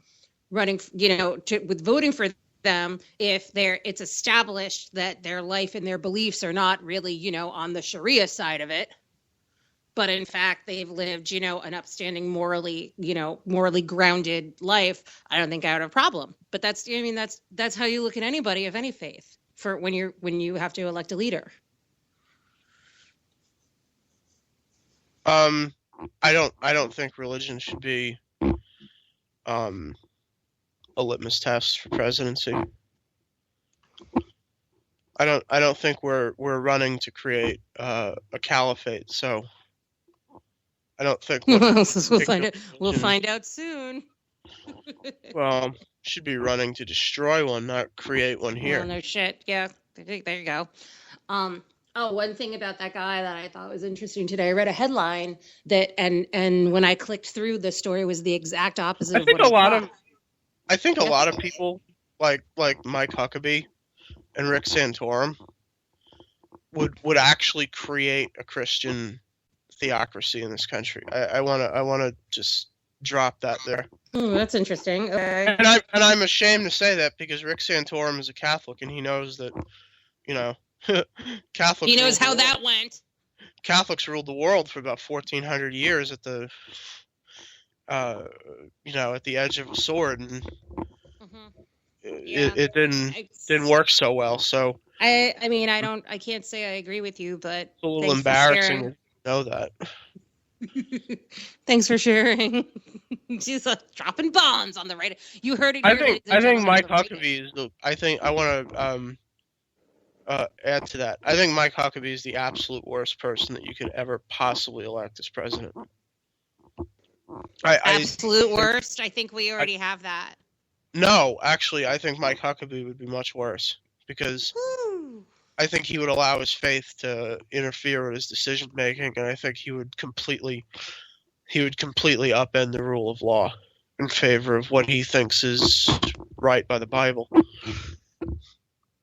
running, with voting for them if it's established that their life and their beliefs are not really, on the Sharia side of it, but in fact they've lived, an upstanding, morally grounded life. I don't think I would have a problem. But that's how you look at anybody of any faith for when you have to elect a leader. I don't think religion should be a litmus test for presidency. I don't think we're running to create a caliphate, so I don't think we'll find out. We'll find out soon. Well, should be running to destroy one, not create one here. Oh, no shit. Yeah, there you go. One thing about that guy that I thought was interesting today, I read a headline that, and when I clicked through, the story was the exact opposite. I think a lot of people like Mike Huckabee and Rick Santorum would actually create a Christian theocracy in this country. I want to just drop that there. Oh, that's interesting. Okay. And I'm ashamed to say that because Rick Santorum is a Catholic and he knows that, Catholics. He knows how that went. Catholics ruled the world for about 1,400 years at the, at the edge of a sword, and it didn't work so well. So I can't say I agree with you, but it's a little embarrassing to know that. Thanks for sharing. She's dropping bombs on the right. You heard it. I think Mike Huckabee is I want to add to that. I think Mike Huckabee is the absolute worst person that you could ever possibly elect as president. Absolute worst? I think we already have that. No, actually, I think Mike Huckabee would be much worse because I think he would allow his faith to interfere with his decision making, and I think he would completely upend the rule of law in favor of what he thinks is right by the Bible.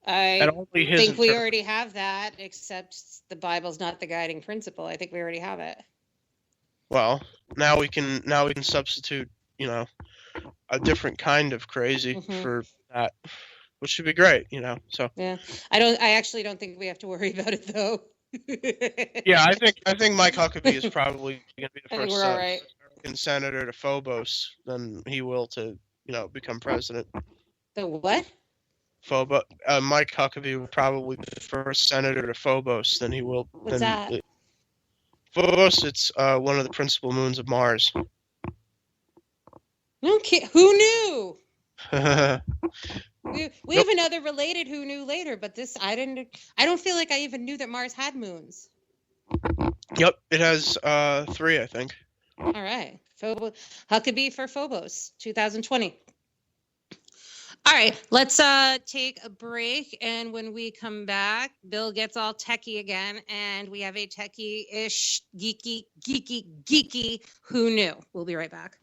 I think we already have that, except the Bible's not the guiding principle. I think we already have it. Well, now we can substitute, a different kind of crazy for that, which should be great, So yeah, I actually don't think we have to worry about it though. Yeah, I think Mike Huckabee is probably going to be the first American senator to Phobos than he will to, become president. The what? Mike Huckabee will probably be the first senator to Phobos than he will. What's that? Phobos, it's one of the principal moons of Mars. Okay, who knew? we have another related who knew later, but this I don't feel like I even knew that Mars had moons. Yep, it has 3, I think. All right, Huckabee for Phobos, 2020. All right, let's take a break, and when we come back, Bill gets all techie again, and we have a techie-ish, geeky who knew. We'll be right back.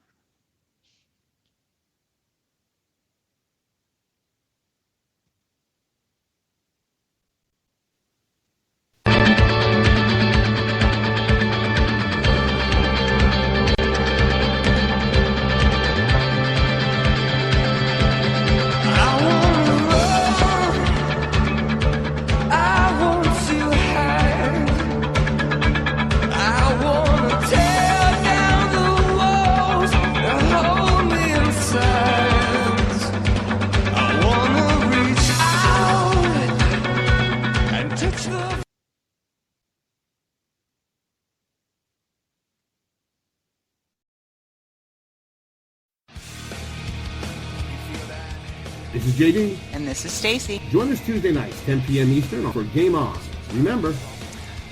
This is JD. And this is Stacey. Join us Tuesday nights, 10 p.m. Eastern, for Game On. Remember,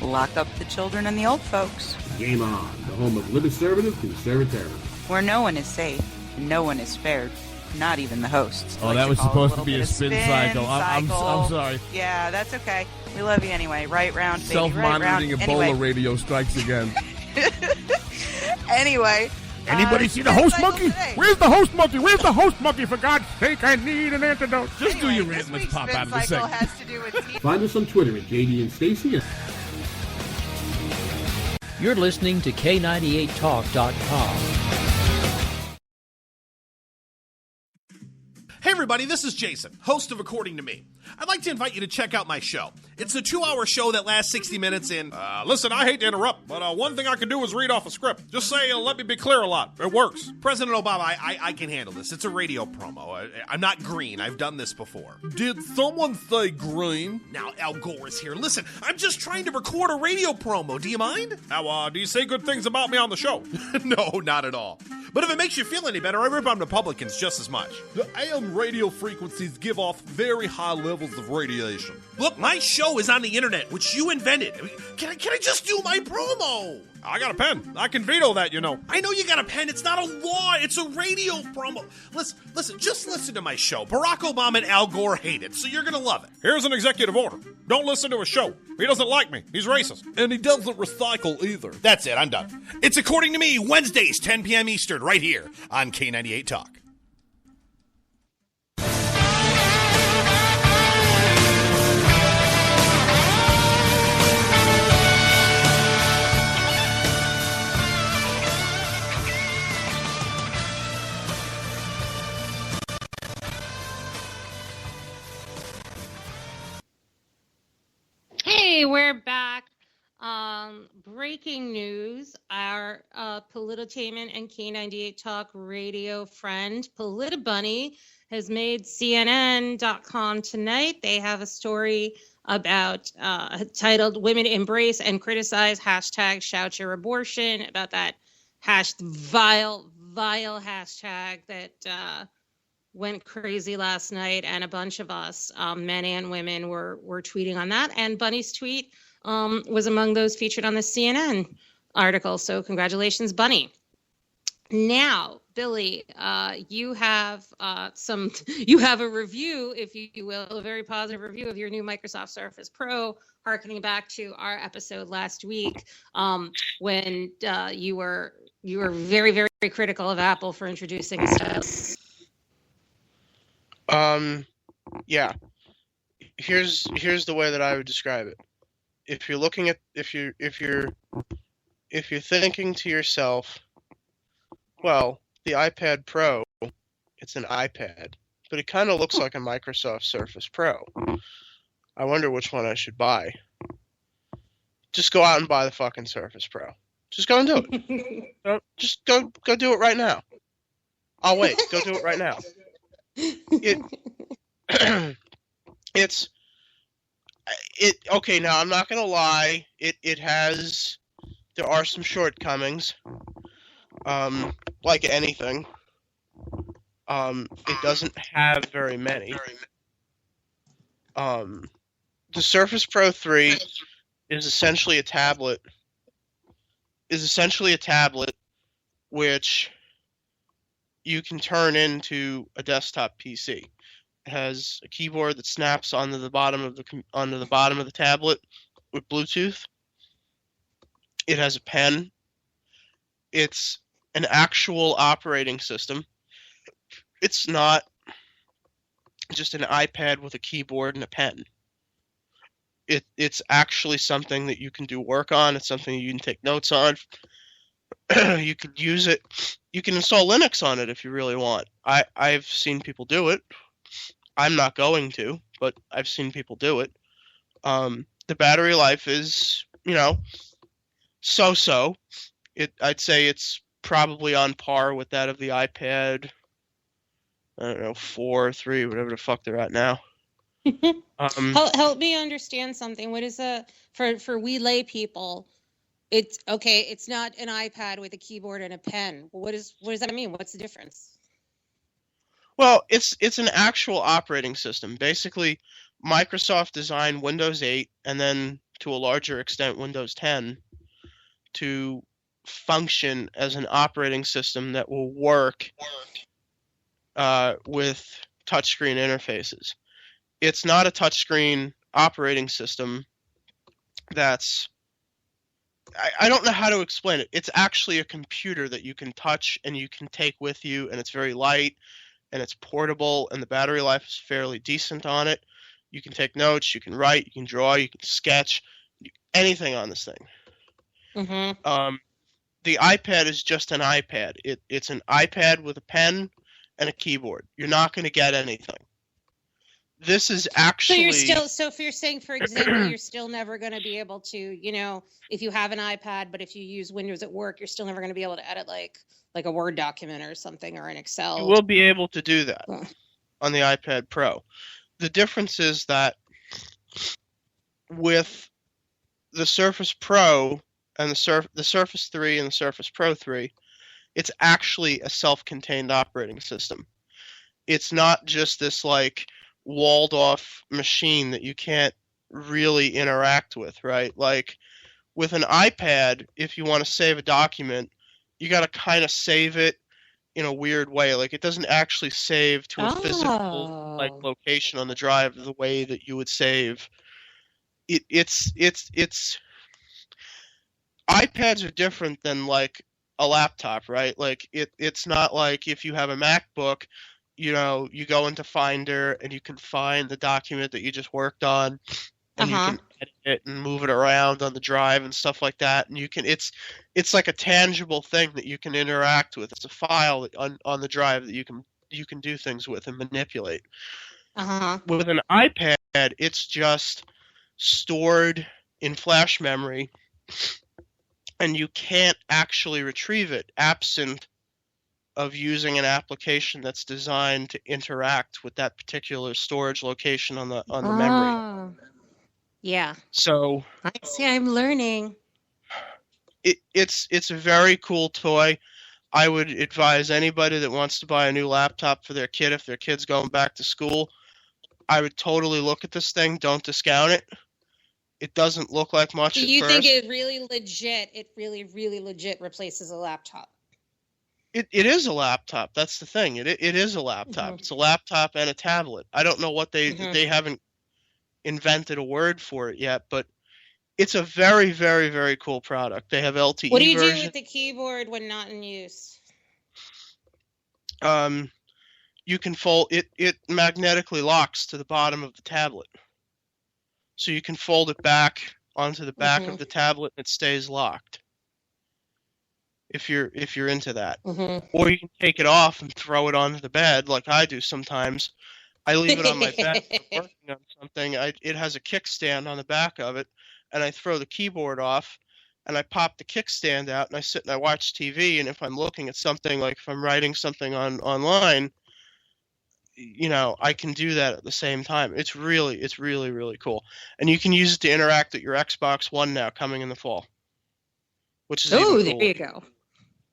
lock up the children and the old folks. Game On, the home of liberservative conservatism. Where no one is safe, and no one is spared, not even the hosts. Oh, that was supposed to be a spin cycle. I'm sorry. Yeah, that's okay. We love you anyway. Right round, baby. Self-monitoring right Ebola radio strikes again. Anyway. Anybody see the host monkey? Today. Where's the host monkey? Where's the host monkey? For God's sake, I need an antidote. Just do your rant. Let's pop out of the segment. Has to do with Find us on Twitter at JD and Stacey. You're listening to K98Talk.com. Hey everybody, this is Jason, host of According to Me. I'd like to invite you to check out my show. It's a 2-hour show that lasts 60 minutes and, listen, I hate to interrupt, but one thing I can do is read off a script. Just say, let me be clear a lot. It works. President Obama, I can handle this. It's a radio promo. I'm not green. I've done this before. Did someone say green? Now, Al Gore is here. Listen, I'm just trying to record a radio promo. Do you mind? Now, do you say good things about me on the show? No, not at all. But if it makes you feel any better, I rip on Republicans just as much. The AM radio frequencies give off very high levels of radiation. Look, my show is on the internet, which you invented. Can I just do my promo? I got a pen. I can veto that, you know. I know you got a pen. It's not a law. It's a radio promo. Listen, just listen to my show. Barack Obama and Al Gore hate it, so you're going to love it. Here's an executive order. Don't listen to his show. He doesn't like me. He's racist. And he doesn't recycle either. That's it. I'm done. It's According to Me, Wednesdays, 10 p.m. Eastern, right here on K98 Talk. Hey, we're back. Breaking news. Our Polititainment and K98 Talk radio friend, Politibunny, has made CNN.com tonight. They have a story about titled Women Embrace and Criticize hashtag Shout Your Abortion, about that vile hashtag that went crazy last night, and a bunch of us, men and women, were tweeting on that. And Bunny's tweet was among those featured on the CNN article. So congratulations, Bunny. Now, Billy, you have a review, if you will, a very positive review of your new Microsoft Surface Pro, harkening back to our episode last week when you were very, very critical of Apple for introducing stuff. Yeah. Here's the way that I would describe it. If you're looking at if you're thinking to yourself, well, the iPad Pro, it's an iPad, but it kind of looks like a Microsoft Surface Pro. I wonder which one I should buy. Just go out and buy the fucking Surface Pro. Just go and do it. Just go do it right now. I'll wait. Go do it right now. Okay, now I'm not gonna lie, there are some shortcomings, like anything. It doesn't have very many. The Surface Pro 3 is essentially a tablet which you can turn into a desktop PC. It has a keyboard that snaps onto the bottom of the tablet with Bluetooth. It has a pen. It's an actual operating system. It's not just an iPad with a keyboard and a pen. It's actually something that you can do work on. It's something you can take notes on. You could use it. You can install Linux on it if you really want. I've seen people do it. I'm not going to, but I've seen people do it. The battery life is, so-so. I'd say it's probably on par with that of the iPad, I don't know, 4, 3, whatever the fuck they're at now. Help me understand something. What is for we lay people? It's okay. It's not an iPad with a keyboard and a pen. What does that mean? What's the difference? Well, it's an actual operating system. Basically, Microsoft designed Windows 8 and then, to a larger extent, Windows 10 to function as an operating system that will work with touchscreen interfaces. It's not a touchscreen operating system that's... I don't know how to explain it. It's actually a computer that you can touch and you can take with you, and it's very light, and it's portable, and the battery life is fairly decent on it. You can take notes, you can write, you can draw, you can sketch, anything on this thing. Mm-hmm. The iPad is just an iPad. It's an iPad with a pen and a keyboard. You're not going to get anything. This is actually... So if you're saying, for example, you're still never going to be able to, if you have an iPad, but if you use Windows at work, you're still never going to be able to edit like a Word document or something, or an Excel. You will be able to do that on the iPad Pro. The difference is that with the Surface Pro and the Surface 3 and the Surface Pro 3, it's actually a self-contained operating system. It's not just this walled off machine that you can't really interact with, right? Like With an iPad, if you want to save a document, you got to kind of save it in a weird way. Like, it doesn't actually save to a physical location on the drive the way that you would save. It's iPads are different than like a laptop, right? Like it's not like if you have a MacBook, you go into Finder and you can find the document that you just worked on, and you can edit it and move it around on the drive and stuff like that. And it's like a tangible thing that you can interact with. It's a file on the drive that you can do things with and manipulate. With an iPad, it's just stored in flash memory, and you can't actually retrieve it absent of using an application that's designed to interact with that particular storage location on the memory. Yeah. So I see. I'm learning. It's a very cool toy. I would advise anybody that wants to buy a new laptop for their kid, if their kid's going back to school, I would totally look at this thing. Don't discount it. It doesn't look like much at Do you first. think it really legit replaces a laptop? It is a laptop. That's the thing. It is a laptop. It's a laptop and a tablet. I don't know what they haven't invented a word for it yet, but it's a very, very, very cool product. They have LTE What do you version. do with the keyboard when not in use? You can fold it. It magnetically locks to the bottom of the tablet, so you can fold it back onto the back of the tablet and it stays locked. If you're into that, or you can take it off and throw it onto the bed like I do sometimes. I leave it on my bed if I'm working on something. It has a kickstand on the back of it, and I throw the keyboard off, and I pop the kickstand out, and I sit and I watch TV. And if I'm looking at something, like if I'm writing something online, I can do that at the same time. It's really, really cool. And you can use it to interact with your Xbox One now, coming in the fall, which is there you go.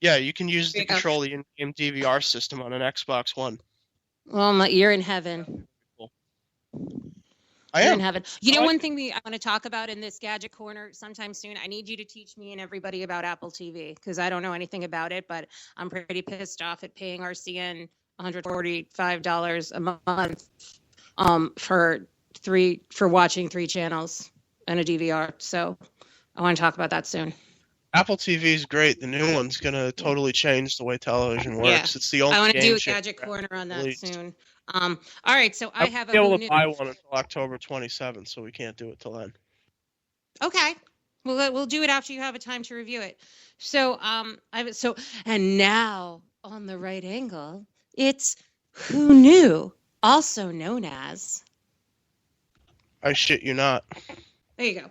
Yeah, you can use it to control the in-game DVR system on an Xbox One. Well, you're in heaven. Cool. You're in heaven. One thing I want to talk about in this gadget corner sometime soon, I need you to teach me and everybody about Apple TV, because I don't know anything about it, but I'm pretty pissed off at paying RCN $145 a month for watching 3 channels and a DVR. So I want to talk about that soon. Apple TV is great. The new one's going to totally change the way television works. Yeah. It's the only I want to do a changer gadget corner on that soon. All right, so I have a able to buy one until October 27th, so we can't do it till then. Okay. We'll do it after you have a time to review it. So and now on the right angle, it's Who Knew, also known as. I shit you not. There you go.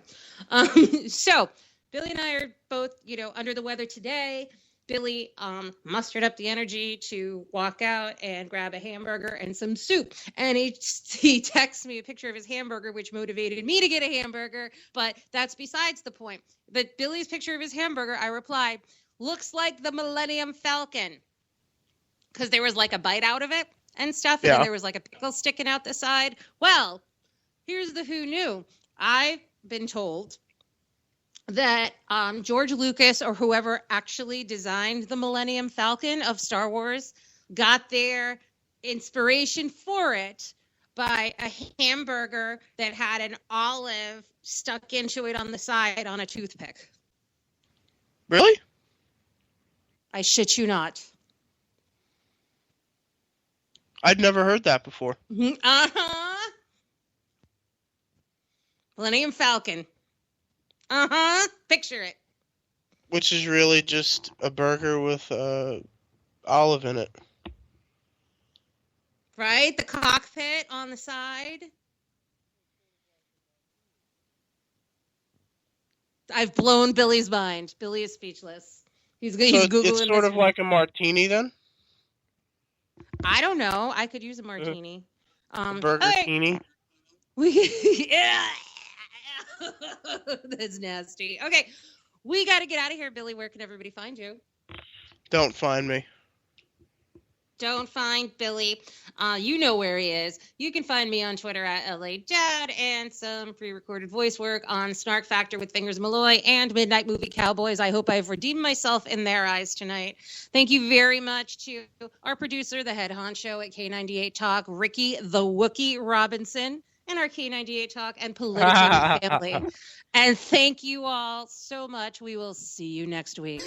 So Billy and I are both, under the weather today. Billy mustered up the energy to walk out and grab a hamburger and some soup. And he texts me a picture of his hamburger, which motivated me to get a hamburger. But that's besides the point. But Billy's picture of his hamburger, I replied, looks like the Millennium Falcon. Because there was like a bite out of it and stuff. And then there was like a pickle sticking out the side. Well, here's the who knew. I've been told that George Lucas, or whoever actually designed the Millennium Falcon of Star Wars, got their inspiration for it by a hamburger that had an olive stuck into it on the side on a toothpick. Really? I shit you not. I'd never heard that before. Uh-huh. Millennium Falcon. Picture it. Which is really just a burger with olive in it. Right? The cockpit on the side. I've blown Billy's mind. Billy is speechless. He's Googling. It's sort of like a martini then? I don't know. I could use a martini. Burger-tini? Yeah. That's nasty. Okay. We got to get out of here, Billy. Where can everybody find you? Don't find me. don't find Billy, you know where he is. You can find me on Twitter at LA Dad and some pre-recorded voice work on Snark Factor with Fingers Malloy and Midnight Movie Cowboys. I hope I've redeemed myself in their eyes tonight. Thank you very much to our producer, the head honcho at K98 Talk, Ricky the Wookie Robinson, and our K98 Talk and political family. And thank you all so much. We will see you next week.